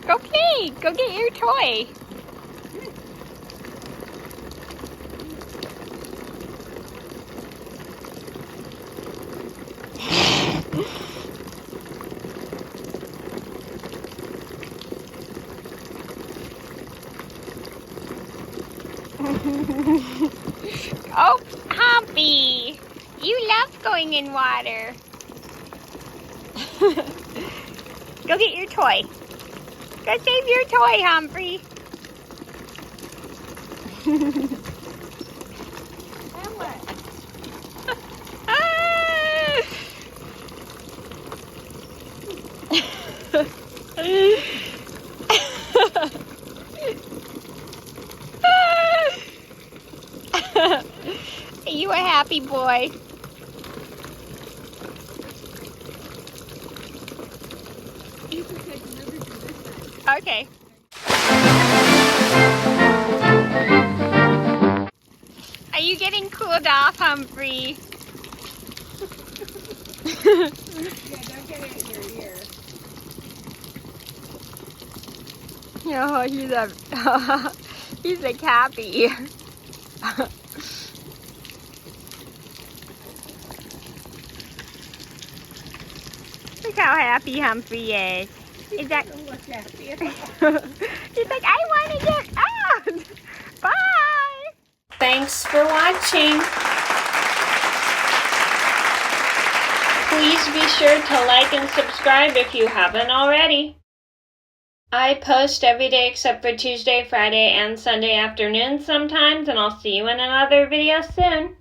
Okay, go get your toy. Oh, Humphrey, you love going in water. Go get your toy. Go save your toy, Humphrey. And what? Are you a happy boy? Okay. Are you getting cooled off, Humphrey? Yeah, don't get it in your ear. Oh, he's a cappy. Look how happy Humphrey is. Is that? Look at you. He's like, I want to get out. Bye. Thanks for watching. Please be sure to like and subscribe if you haven't already. I post every day except for Tuesday, Friday, and Sunday afternoons sometimes, and I'll see you in another video soon.